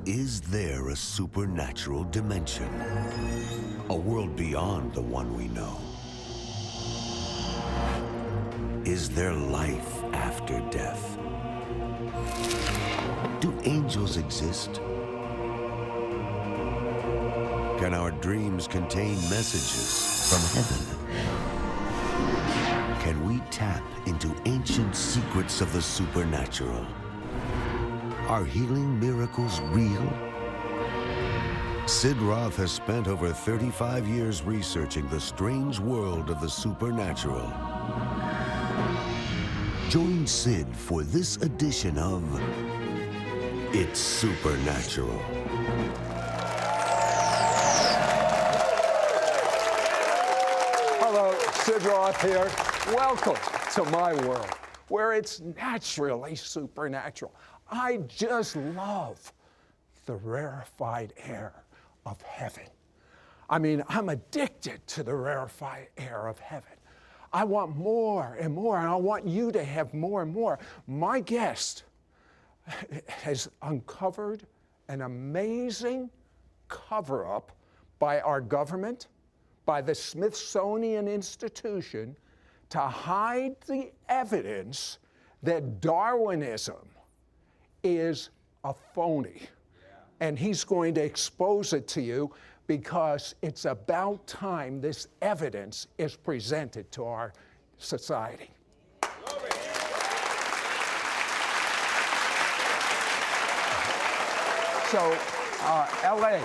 Is there a supernatural dimension? A world beyond the one we know? Is there life after death? Do angels exist? Can our dreams contain messages from heaven? Can we tap into ancient secrets of the supernatural? Are healing miracles real? Sid Roth has spent over 35 years researching the strange world of the supernatural. Join Sid for this edition of It's Supernatural. Hello, Sid Roth here. Welcome to my world, where it's naturally supernatural. I just love the rarefied air of heaven. I mean, I'm addicted to the rarefied air of heaven. I want more and more, and I want you to have more and more. My guest has uncovered an amazing cover-up by our government, by the Smithsonian Institution, to hide the evidence that Darwinism is a phony. And he's going to expose it to you because it's about time this evidence is presented to our society. So, LA,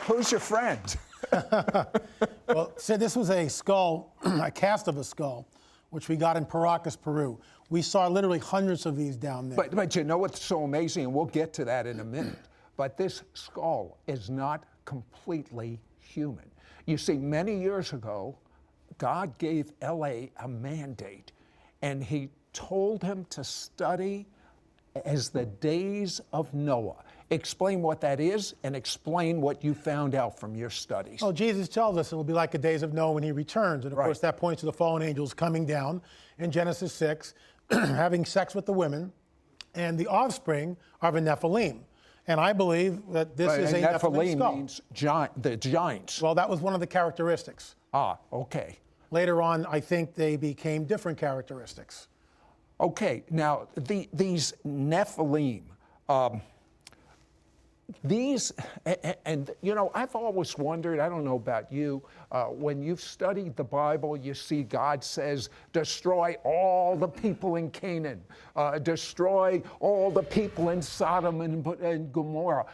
who's your friend? Well, Sid, this was a skull, a cast of a skull, which we got in Paracas, Peru. We saw literally hundreds of these down there. But you know what's so amazing, and we'll get to that in a minute, but this skull is not completely human. You see, many years ago, God gave LA a mandate, and he told him to study as the days of Noah. Explain what that is and explain what you found out from your studies. Oh, Jesus tells us it will be like the days of Noah when he returns. And of course, that points to the fallen angels coming down in Genesis 6, having sex with the women, and the offspring are the NEPHILIM. And I believe that this is a Nephilim skull. Means the giants. Well, that was one of the characteristics. Ah, okay. Later on, I think they became different characteristics. Okay, now these Nephilim, and you know, I've always wondered, I don't know about you, when you've studied the Bible, you see God says, destroy all the people in Canaan, destroy all the people in Sodom and Gomorrah.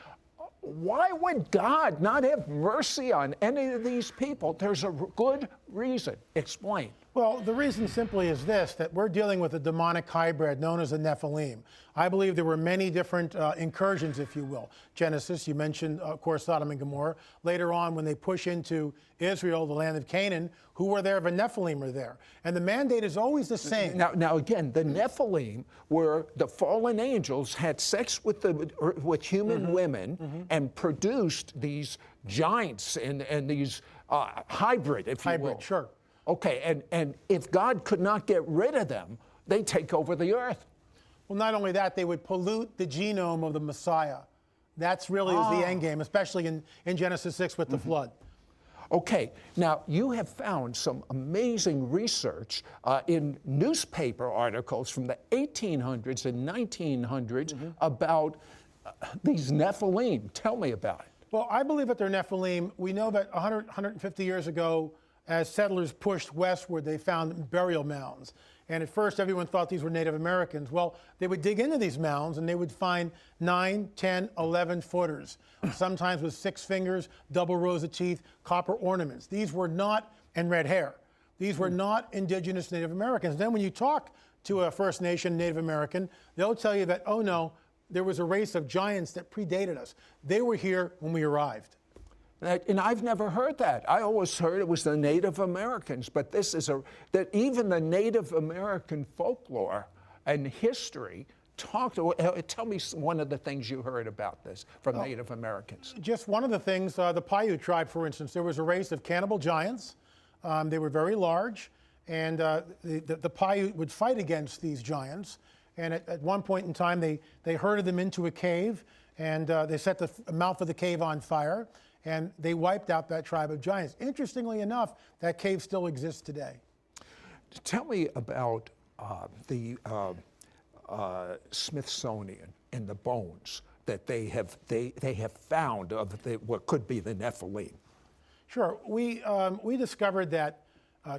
Why would God not have mercy on any of these people? There's a good reason. Explain. Well, the reason simply is this, that we're dealing with a demonic hybrid known as a Nephilim. I believe there were many different incursions, if you will. Genesis, you mentioned, of course, Sodom and Gomorrah. Later on, when they push into Israel, the land of Canaan, who were there? The Nephilim are there. And the mandate is always the same. Now again, the Nephilim were the fallen angels had sex with human women and produced these giants and these hybrid, if you will. Hybrid, sure. Okay, and if God could not get rid of them, they'd take over the earth. Well, not only that, they would pollute the genome of the Messiah. That's really is the end game, especially in Genesis 6 with the flood. Okay, now you have found some amazing research in newspaper articles from the 1800s and 1900s about these Nephilim. Tell me about it. Well, I believe that they're Nephilim. We know that 150 years ago, as settlers pushed westward, they found burial mounds. And at first, everyone thought these were Native Americans. Well, they would dig into these mounds, and they would find 9, 10, 11 footers, sometimes with 6 fingers, double rows of teeth, copper ornaments. These were not, and red hair. These were not indigenous Native Americans. Then when you talk to a First Nation Native American, they'll tell you that, oh no, there was a race of giants that predated us. They were here when we arrived. And I've never heard that. I always heard it was the Native Americans, but this is that even the Native American folklore and history tell me one of the things you heard about this from Native Americans. Just one of the things, the Paiute tribe, for instance, there was a race of cannibal giants. They were very large, and the Paiute would fight against these giants. And at one point in time, they herded them into a cave, and they set the mouth of the cave on fire, and they wiped out that tribe of giants. Interestingly enough, that cave still exists today. Tell me about the Smithsonian and the bones that they have found of what could be the Nephilim. Sure. We discovered that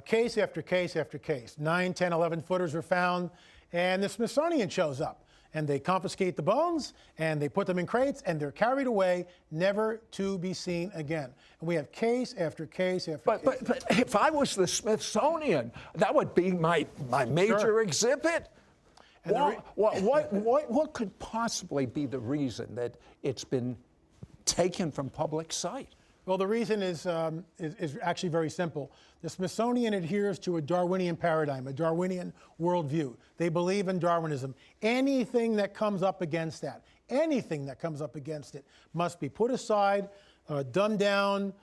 case after case after case, 9, 10, 11 footers were found, and the Smithsonian shows up. And they confiscate the bones, and they put them in crates, and they're carried away, never to be seen again. And we have case after case after case. But if I was the Smithsonian, that would be my major exhibit. What could possibly be the reason that it's been taken from public sight? Well, the reason is actually very simple. The Smithsonian adheres to a Darwinian paradigm, a Darwinian worldview. They believe in Darwinism. Anything that comes up against that, anything that comes up against it must be put aside, dumbed down,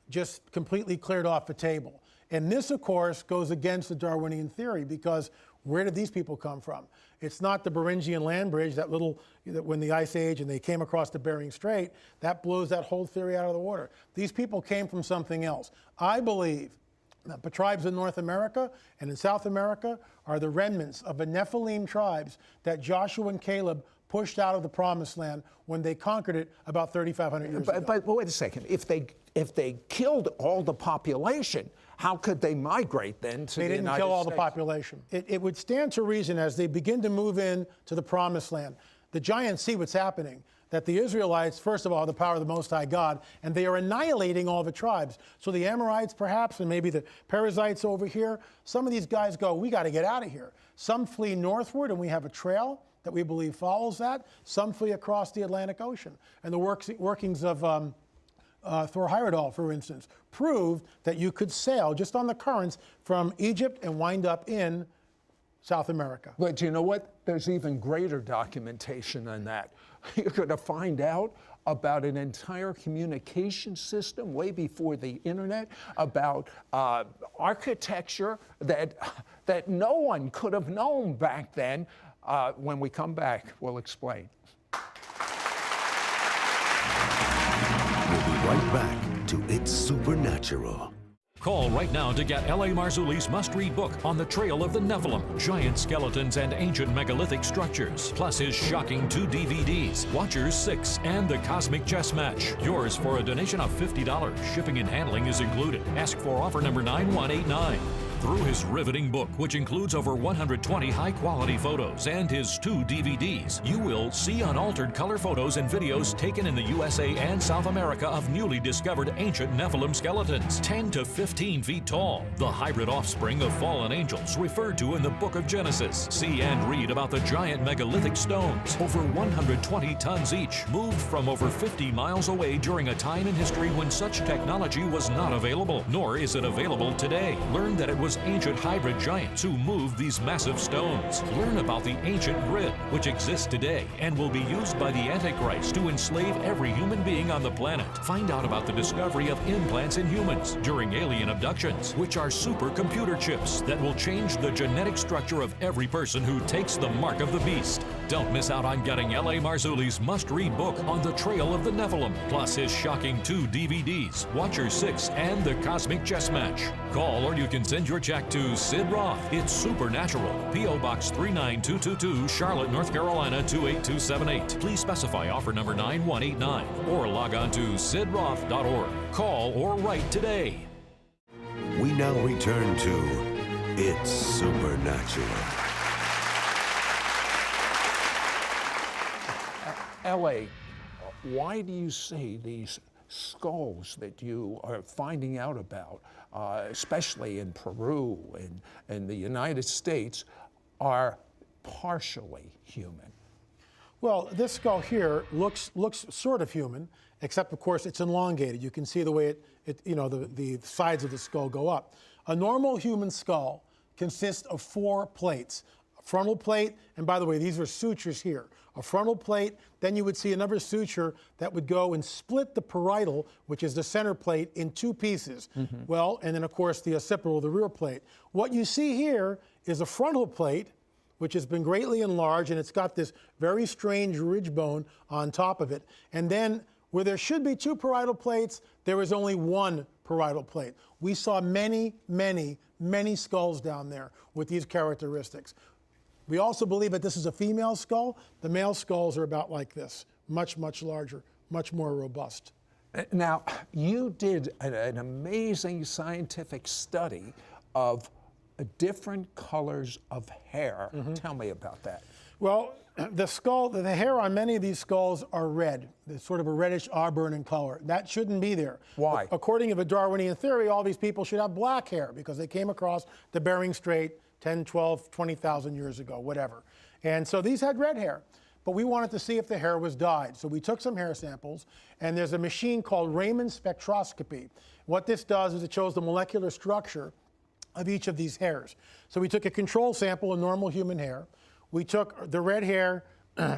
just completely cleared off the table. And this, of course, goes against the Darwinian theory, because where did these people come from? It's not the Beringian land bridge, that when the Ice Age and they came across the Bering Strait, that blows that whole theory out of the water. These people came from something else. I believe that the tribes in North America and in South America are the remnants of the Nephilim tribes that Joshua and Caleb pushed out of the Promised Land when they conquered it about 3,500 years ago. But wait a second. If they killed all the population, how could they migrate then to the United States? They didn't kill all the population. It would stand to reason, as they begin to move in to the Promised Land, the giants see what's happening, that the Israelites, first of all, have the power of the Most High God, and they are annihilating all the tribes. So the Amorites, perhaps, and maybe the Perizzites over here, some of these guys go, we got to get out of here. Some flee northward, and we have a trail that we believe follows that. Some flee across the Atlantic Ocean. And the workings of Thor Heyerdahl, for instance, proved that you could sail just on the currents from Egypt and wind up in South America. But you know what? There's even greater documentation than that. You're going to find out about an entire communication system way before the internet, about architecture that no one could have known back then. When we come back, we'll explain. We'll be right back to It's Supernatural. Call right now to get L.A. Marzulli's must-read book on the trail of the Nephilim, giant skeletons and ancient megalithic structures, plus his shocking 2 DVDs, Watchers 6 and The Cosmic Chess Match. Yours for a donation of $50. Shipping and handling is included. Ask for offer number 9189. Through his riveting book, which includes over 120 high-quality photos and his 2 DVDs, you will see unaltered color photos and videos taken in the USA and South America of newly discovered ancient Nephilim skeletons, 10 to 15 feet tall, the hybrid offspring of fallen angels referred to in the book of Genesis. See and read about the giant megalithic stones, over 120 tons each, moved from over 50 miles away during a time in history when such technology was not available, nor is it available today. Learn that it was ancient hybrid giants who moved these massive stones. Learn about the ancient grid, which exists today and will be used by the Antichrist to enslave every human being on the planet. Find out about the discovery of implants in humans during alien abductions, which are supercomputer chips that will change the genetic structure of every person who takes the mark of the beast. Don't miss out on getting L.A. Marzulli's must-read book on the trail of the Nephilim, plus his shocking 2 DVDs, Watcher 6 and The Cosmic Chess Match. Call or you can send your check to Sid Roth. It's Supernatural, P.O. Box 39222, Charlotte, North Carolina 28278. Please specify offer number 9189 or log on to sidroth.org. Call or write today. We now return to It's Supernatural. L.A., why do you say these skulls that you are finding out about, especially in Peru and the United States, are partially human? Well, this skull here looks sort of human, except of course it's elongated. You can see the way the sides of the skull go up. A normal human skull consists of 4 plates. A frontal plate, and by the way, these are sutures here. A frontal plate, then you would see another suture that would go and split the parietal, which is the center plate, in 2 pieces. Well, and then of course the occipital, the rear plate. What you see here is a frontal plate which has been greatly enlarged, and it's got this very strange ridge bone on top of it. And then where there should be 2 parietal plates, there is only 1 parietal plate. We saw many, many, many skulls down there with these characteristics. We also believe that this is a female skull. The male skulls are about like this, much, much larger, much more robust. Now, you did an amazing scientific study of different colors of hair. Tell me about that. Well, the hair on many of these skulls are red. It's sort of a reddish auburn in color. That shouldn't be there. Why? According to the Darwinian theory, all these people should have black hair because they came across the Bering Strait 10, 12, 20,000 years ago, whatever. And so these had red hair. But we wanted to see if the hair was dyed. So we took some hair samples, and there's a machine called Raman spectroscopy. What this does is it shows the molecular structure of each of these hairs. So we took a control sample of normal human hair. We took the red hair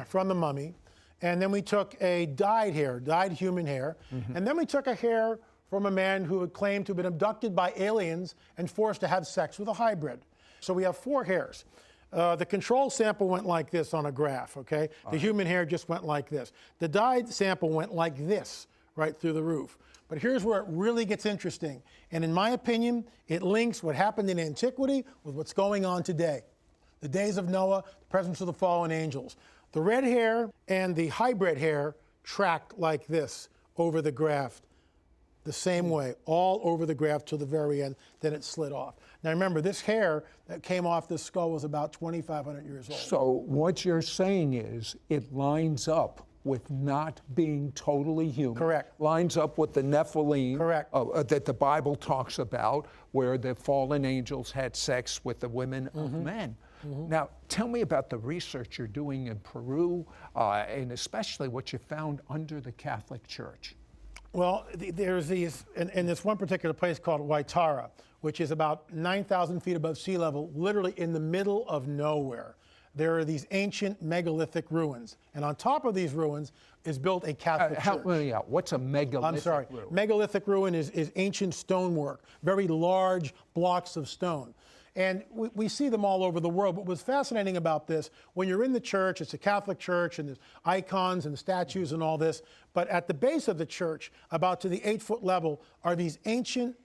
from the mummy, and then we took a dyed human hair, and then we took a hair from a man who had claimed to have been abducted by aliens and forced to have sex with a hybrid. So we have 4 hairs. The control sample went like this on a graph, okay? The human hair just went like this. The dyed sample went like this, right through the roof. But here's where it really gets interesting. And in my opinion, it links what happened in antiquity with what's going on today. The days of Noah, the presence of the fallen angels. The red hair and the hybrid hair tracked like this over the graph, the same way, all over the graph to the very end, then it slid off. Now remember, this hair that came off this skull was about 2,500 years old. So what you're saying is it lines up with not being totally human. Correct. Lines up with the Nephilim. Correct. That the Bible talks about, where the fallen angels had sex with the women of men. Now, tell me about the research you're doing in Peru, and especially what you found under the Catholic Church. Well, there's these, in this one particular place called Waitara, which is about 9,000 feet above sea level, literally in the middle of nowhere. There are these ancient megalithic ruins. And on top of these ruins is built a Catholic church. Help me out. What's a megalithic ruin? Megalithic ruin is ancient stonework, very large blocks of stone. And we see them all over the world. But what's fascinating about this, when you're in the church, it's a Catholic church, and there's icons and statues and all this. But at the base of the church, about to the 8-foot level, are these ancient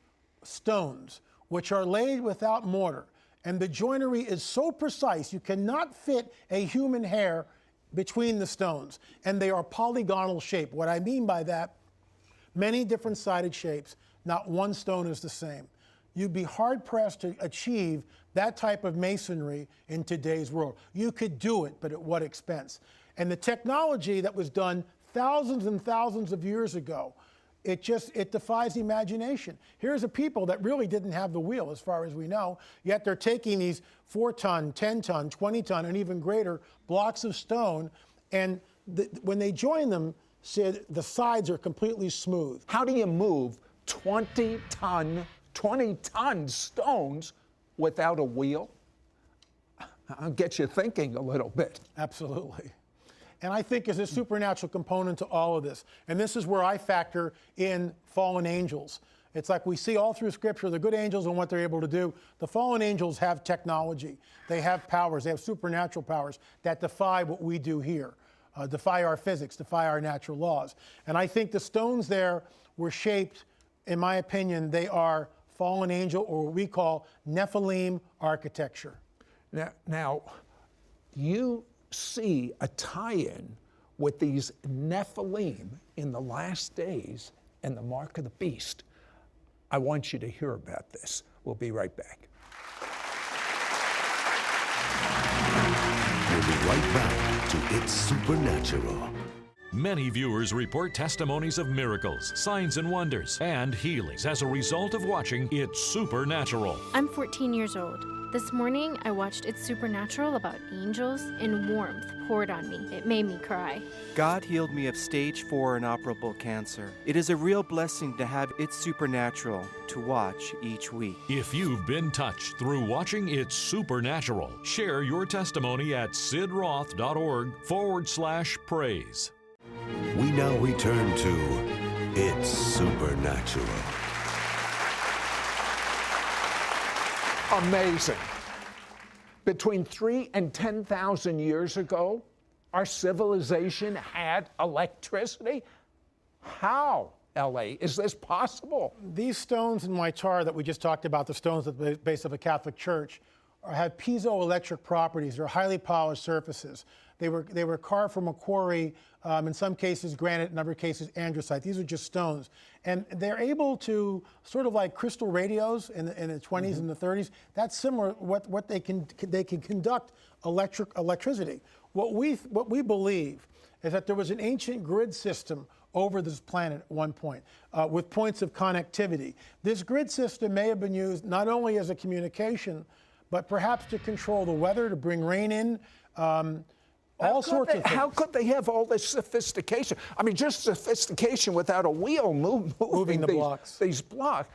stones, which are laid without mortar. And the joinery is so precise, you cannot fit a human hair between the stones. And they are polygonal shape. What I mean by that, many different sided shapes, not one stone is the same. You'd be hard-pressed to achieve that type of masonry in today's world. You could do it, but at what expense? And the technology that was done thousands and thousands of years ago, it defies imagination. Here's a people that really didn't have the wheel, as far as we know, yet they're taking these 4-ton, 10-ton, 20-ton, and even greater blocks of stone, and when they join them, Sid, the sides are completely smooth. How do you move 20-ton stones without a wheel? I'll get you thinking a little bit. Absolutely. And I think there's a supernatural component to all of this. And this is where I factor in fallen angels. It's like we see all through Scripture the good angels and what they're able to do. The fallen angels have technology. They have powers. They have supernatural powers that defy what we do here, defy our physics, defy our natural laws. And I think the stones there were shaped, in my opinion, they are fallen angel, or what we call NEPHILIM architecture. Now, you see a tie-in with these Nephilim in the last days and the mark of the beast. I want you to hear about this. We'll be right back. We'll be right back to It's Supernatural. Many viewers report testimonies of miracles, signs and wonders, and healings as a result of watching It's Supernatural. I'm 14 years old. This morning, I watched It's Supernatural about angels, and warmth poured on me. It made me cry. God healed me of stage 4 inoperable cancer. It is a real blessing to have It's Supernatural to watch each week. If you've been touched through watching It's Supernatural, share your testimony at sidroth.org/praise. We now return to It's Supernatural. Amazing. between 3,000 and 10,000 years ago, our civilization had electricity? How, L.A., is this possible? These stones in my chart that we just talked about, the stones at the base of a Catholic church, have piezoelectric properties. They're highly polished surfaces. They were carved from a quarry, in some cases granite, in other cases andesite. These are just stones. And they're able to, sort of like crystal radios in the 20s and the 30s, that's similar, what they can conduct electricity. What we believe is that there was an ancient grid system over this planet at one point, with points of connectivity. This grid system may have been used not only as a communication, but perhaps to control the weather, to bring rain in, all sorts of things. How could they have all this sophistication? I mean, just sophistication without a wheel moving the blocks. These blocks.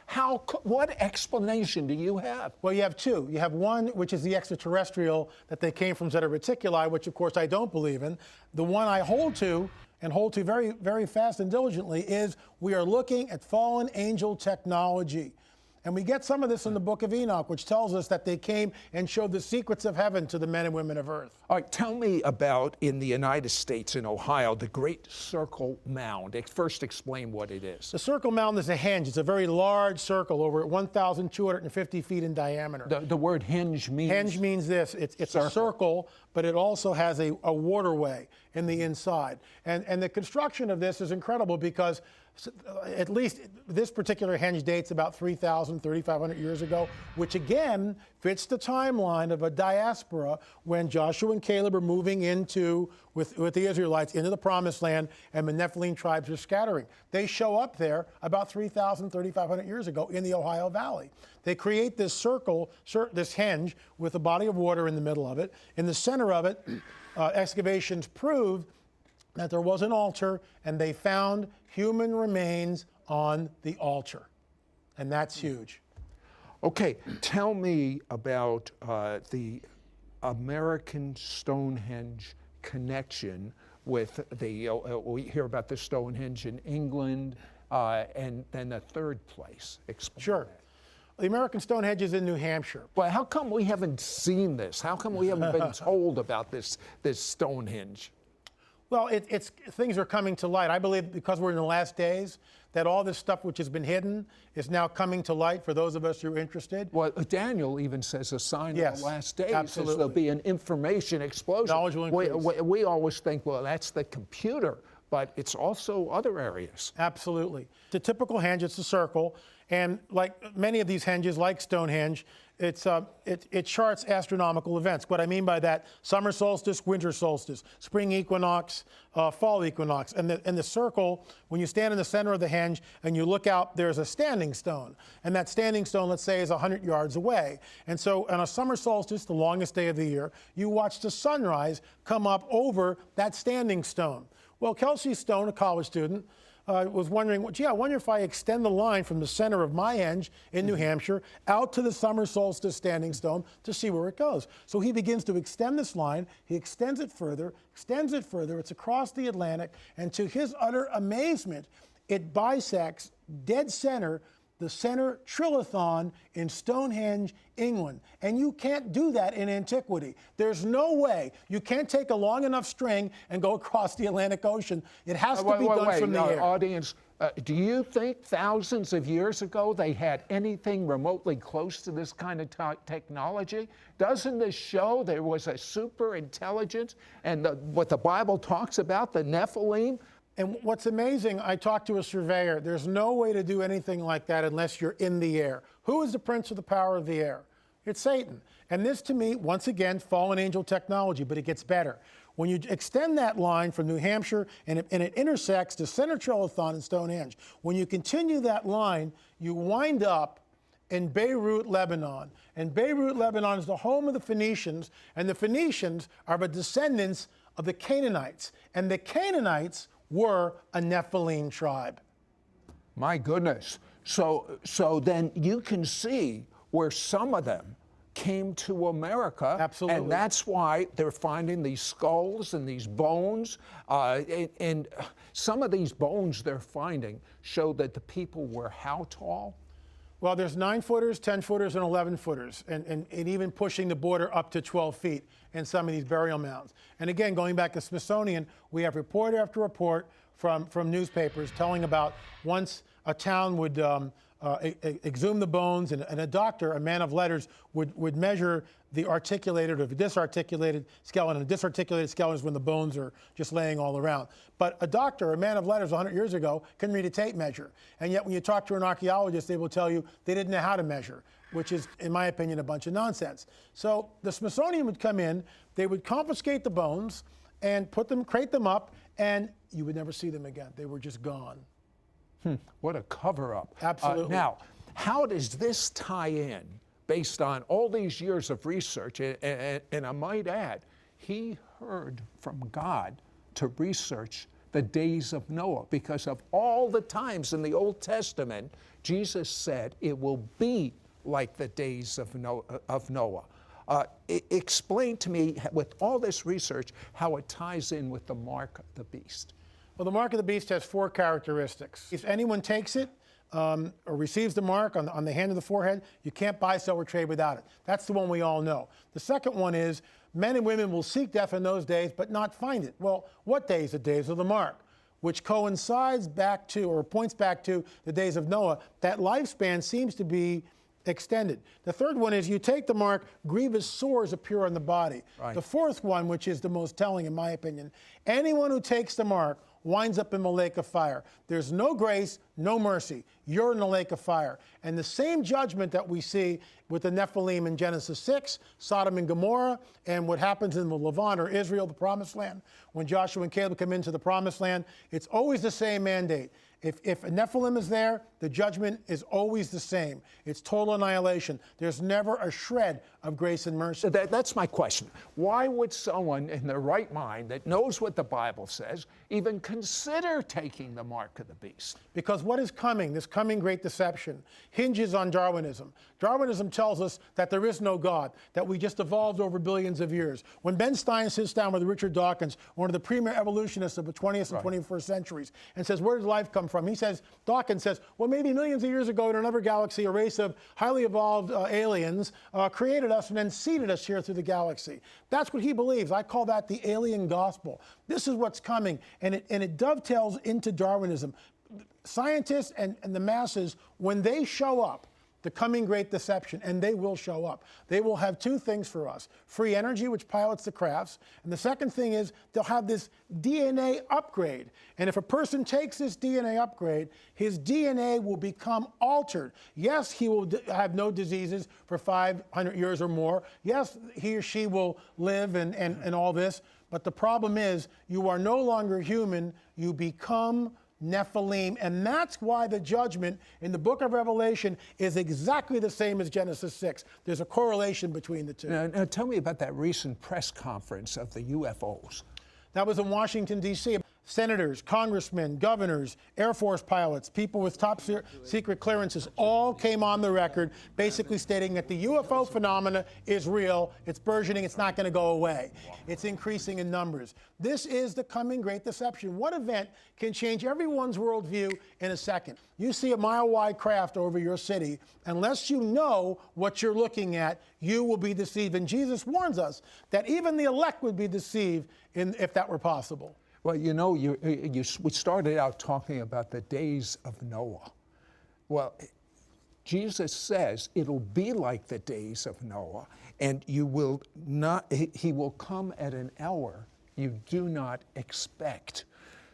What explanation do you have? Well, you have two. You have one, which is the extraterrestrial, that they came from Zeta Reticuli, which of course I don't believe in. The one I hold to, and hold to very, very fast and diligently, is we are looking at fallen angel technology. And we get some of this in the book of Enoch, which tells us that they came and showed the secrets of heaven to the men and women of earth. All right, tell me about, in the United States, in Ohio, the Great Circle Mound. First, explain what it is. The Circle Mound is a henge. It's a very large circle, over 1,250 feet in diameter. The word henge means? Henge means this. It's a circle, but it also has a waterway in the inside. And the construction of this is incredible because at least this particular henge dates about 3,000, 3,500 years ago, which again fits the timeline of a diaspora when Joshua and Caleb are moving into, with the Israelites, into the Promised Land, and the Nephilim tribes are scattering. They show up there about 3,000, 3,500 years ago in the Ohio Valley. They create this circle, this henge, with a body of water in the middle of it. In the center of it, excavations proved that there was an altar, and they found human remains on the altar. And that's huge. Okay, tell me about the American Stonehenge connection with the, we hear about the Stonehenge in England, and then a third place. Explain Sure. that. The American Stonehenge is in New Hampshire. Well, how come we haven't seen this? How come we haven't been told about this Stonehenge? Well, things are coming to light. I believe because we're in the last days, that all this stuff which has been hidden is now coming to light for those of us who are interested. Well, Daniel even says a sign of the last days absolutely. is there'll be an information explosion. Knowledge will increase. We always think, well, that's the computer, but it's also other areas. Absolutely. The typical henge, it's a circle, and like many of these henges, like Stonehenge, it charts astronomical events. What I mean by that, summer solstice, winter solstice, spring equinox, fall equinox. And the circle, when you stand in the center of the henge and you look out, there's a standing stone. And that standing stone, let's say, is 100 yards away. And so on a summer solstice, the longest day of the year, you watch the sunrise come up over that standing stone. Well, Kelsey Stone, a college student, was wondering, well, gee, I wonder if I extend the line from the center of my henge in New Hampshire out to the summer solstice standing stone to see where it goes. So he begins to extend this line. He extends it further. It's across the Atlantic. And to his utter amazement, it bisects dead center the center trilithon in Stonehenge, England. And you can't do that in antiquity. There's no way. You can't take a long enough string and go across the Atlantic Ocean. It has to be done from the air. Audience, do you think thousands of years ago they had anything remotely close to this kind of technology? Doesn't this show there was a super intelligence and what the Bible talks about, the Nephilim? And what's amazing, I talked to a surveyor. There's no way to do anything like that unless you're in the air. Who is the prince of the power of the air? It's Satan. And this, to me, once again, fallen angel technology, but it gets better. When you extend that line from New Hampshire and it intersects the center trilithon in Stonehenge, when you continue that line, you wind up in Beirut, Lebanon. And Beirut, Lebanon is the home of the Phoenicians, and the Phoenicians are the descendants of the Canaanites. And the Canaanites were a Nephilim tribe. My goodness. So then you can see where some of them came to America. Absolutely. And that's why they're finding these skulls and these bones. And some of these bones they're finding show that the people were how tall? Well, there's 9-footers, 10-footers, and 11-footers, and even pushing the border up to 12 feet in some of these burial mounds. And again, going back to Smithsonian, we have report after report from newspapers telling about once a town would exhume the bones, and a doctor, a man of letters, would measure the articulated or the disarticulated skeleton. A disarticulated skeleton is when the bones are just laying all around. But a doctor, a man of letters 100 years ago, can read a tape measure. And yet when you talk to an archaeologist, they will tell you they didn't know how to measure, which is, in my opinion, a bunch of nonsense. So the Smithsonian would come in, they would confiscate the bones and crate them up, and you would never see them again. They were just gone. What a cover-up. Absolutely. Now, how does this tie in, based on all these years of research? And I might add, he heard from God to research the days of Noah, because of all the times in the Old Testament, Jesus said it will be like the days of Noah. Explain to me, with all this research, how it ties in with the mark of the beast. Well, the mark of the beast has 4 characteristics. If anyone takes it or receives the mark on the hand of the forehead, you can't buy, sell, or trade without it. That's the one we all know. The second one is men and women will seek death in those days but not find it. Well, what days? The days of the mark, which coincides back to or points back to the days of Noah. That lifespan seems to be extended. The third one is you take the mark, grievous sores appear on the body. Right. The fourth one, which is the most telling in my opinion, anyone who takes the mark winds up in the lake of fire. There's no grace, no mercy. You're in the lake of fire. And the same judgment that we see with the Nephilim in Genesis 6, Sodom and Gomorrah, and what happens in the Levant or Israel, the Promised Land, when Joshua and Caleb come into the Promised Land, it's always the same mandate. If a Nephilim is there, the judgment is always the same. It's total annihilation. There's never a shred of grace and mercy. That's my question. Why would someone in their right mind that knows what the Bible says even consider taking the mark of the beast? Because what is coming, this coming great deception, hinges on Darwinism. Darwinism tells us that there is no God, that we just evolved over billions of years. When Ben Stein sits down with Richard Dawkins, one of the premier evolutionists of the 20th and 21st centuries, and says, where does life come from? Dawkins says, well, maybe millions of years ago in another galaxy, a race of highly evolved aliens created us and then seeded us here through the galaxy. That's what he believes. I call that the alien gospel. This is what's coming, and it dovetails into Darwinism. Scientists and the masses, when they show up, the coming great deception, and they will show up. They will have 2 things for us: free energy, which pilots the crafts, and the second thing is they'll have this DNA upgrade. And if a person takes this DNA upgrade, his DNA will become altered. Yes, he will have no diseases for 500 years or more. Yes, he or she will live and all this, but the problem is you are no longer human, you become Nephilim, and that's why the judgment in the book of Revelation is exactly the same as Genesis 6. There's a correlation between the 2. Now tell me about that recent press conference of the UFOs. That was in Washington, D.C. Senators, congressmen, governors, Air Force pilots, people with top secret clearances all came on the record basically stating that the UFO phenomena is real, it's burgeoning, it's not going to go away. It's increasing in numbers. This is the coming great deception. What event can change everyone's worldview in a second? You see a mile-wide craft over your city, unless you know what you're looking at, you will be deceived. And Jesus warns us that even the elect would be deceived if that were possible. Well, you know, we started out talking about the days of Noah. Well, Jesus says it'll be like the days of Noah, and he will come at an hour you do not expect.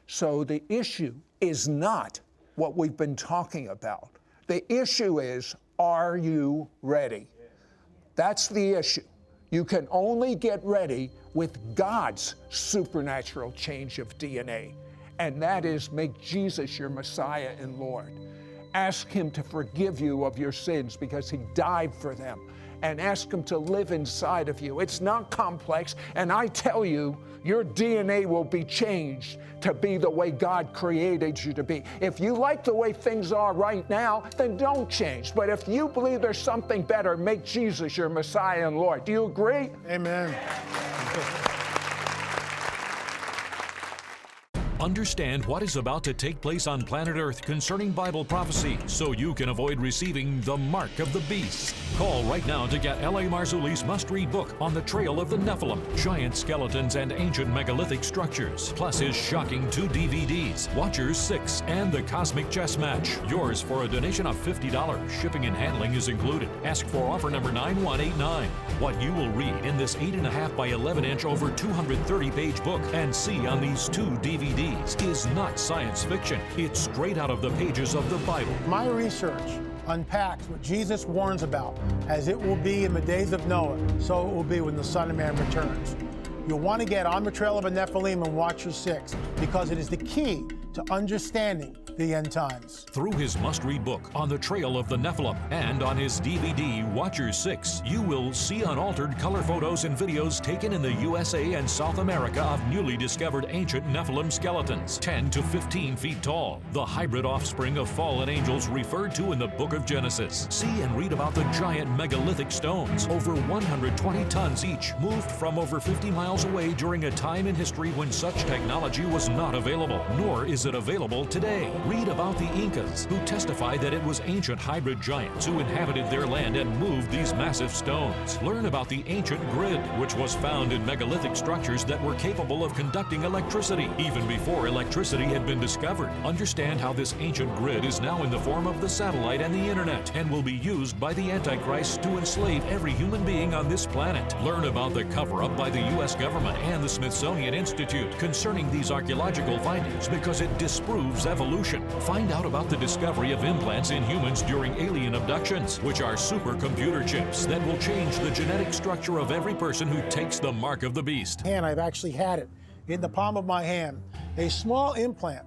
So the issue is not what we've been talking about. The issue is, are you ready? That's the issue. You can only get ready with God's supernatural change of DNA, and that is make Jesus your Messiah and Lord. Ask Him to forgive you of your sins because He died for them, and ask Him to live inside of you. It's not complex, and I tell you, your DNA will be changed to be the way God created you to be. If you like the way things are right now, then don't change. But if you believe there's something better, make Jesus your Messiah and Lord. Do you agree? Amen. Understand what is about to take place on planet Earth concerning Bible prophecy so you can avoid receiving the mark of the beast. Call right now to get L.A. Marzulli's must-read book On the Trail of the Nephilim, Giant Skeletons and Ancient Megalithic Structures, plus his shocking 2 DVDs, Watchers 6 and The Cosmic Chess Match. Yours for a donation of $50. Shipping and handling is included. Ask for offer number 9189. What you will read in this 8.5 by 11-inch over 230-page book and see on these 2 DVDs is not science fiction. It's straight out of the pages of the Bible. My research unpacks what Jesus warns about, as it will be in the days of Noah, so it will be when the Son of Man returns. You'll want to get On the Trail of the Nephilim and Watchers 6 because it is the key to understanding the end times. Through his must-read book On the Trail of the Nephilim and on his DVD Watchers 6, you will see unaltered color photos and videos taken in the USA and South America of newly discovered ancient Nephilim skeletons, 10 to 15 feet tall, the hybrid offspring of fallen angels referred to in the book of Genesis. See and read about the giant megalithic stones, over 120 tons each, moved from over 50 miles away during a time in history when such technology was not available, nor is it available today. Read about the Incas, who testify that it was ancient hybrid giants who inhabited their land and moved these massive stones. Learn about the ancient grid, which was found in megalithic structures that were capable of conducting electricity, even before electricity had been discovered. Understand how this ancient grid is now in the form of the satellite and the internet, and will be used by the Antichrist to enslave every human being on this planet. Learn about the cover-up by the U.S. government and the Smithsonian Institute concerning these archaeological findings, because it disproves evolution. Find out about the discovery of implants in humans during alien abductions, which are supercomputer chips that will change the genetic structure of every person who takes the mark of the beast. And I've actually had it in the palm of my hand, a small implant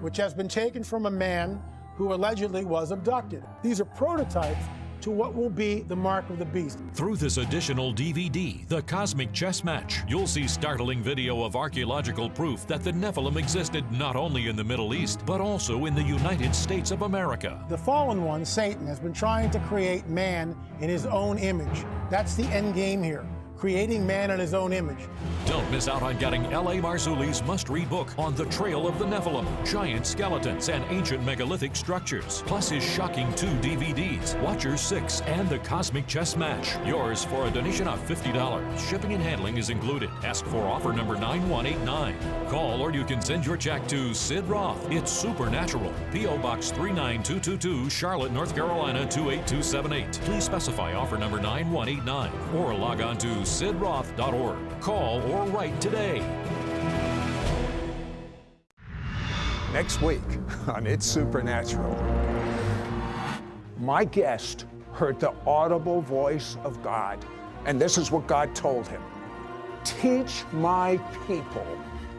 which has been taken from a man who allegedly was abducted. These are prototypes to what will be the mark of the beast. Through this additional DVD, The Cosmic Chess Match, you'll see startling video of archaeological proof that the Nephilim existed not only in the Middle East, but also in the United States of America. The fallen one, Satan, has been trying to create man in his own image. That's the end game here, creating man in his own image. Don't miss out on getting L.A. Marzulli's must-read book On the Trail of the Nephilim, Giant Skeletons and Ancient Megalithic Structures, plus his shocking 2 DVDs, Watchers 6 and The Cosmic Chess Match. Yours for a donation of $50. Shipping and handling is included. Ask for offer number 9189. Call or you can send your check to Sid Roth. It's Supernatural. P.O. Box 39222, Charlotte, North Carolina 28278. Please specify offer number 9189 or log on to sidroth.org. Call or write today. Next week on It's Supernatural, my guest heard the audible voice of God, and this is what God told him: teach my people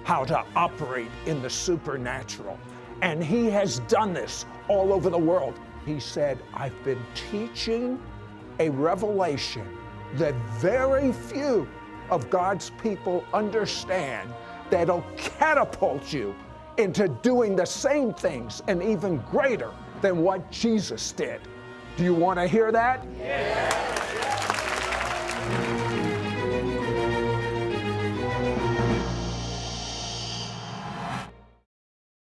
how to operate in the supernatural. And he has done this all over the world. He said, I've been teaching a revelation that very few of God's people understand, that'll catapult you into doing the same things and even greater than what Jesus did. Do you want to hear that? Yeah.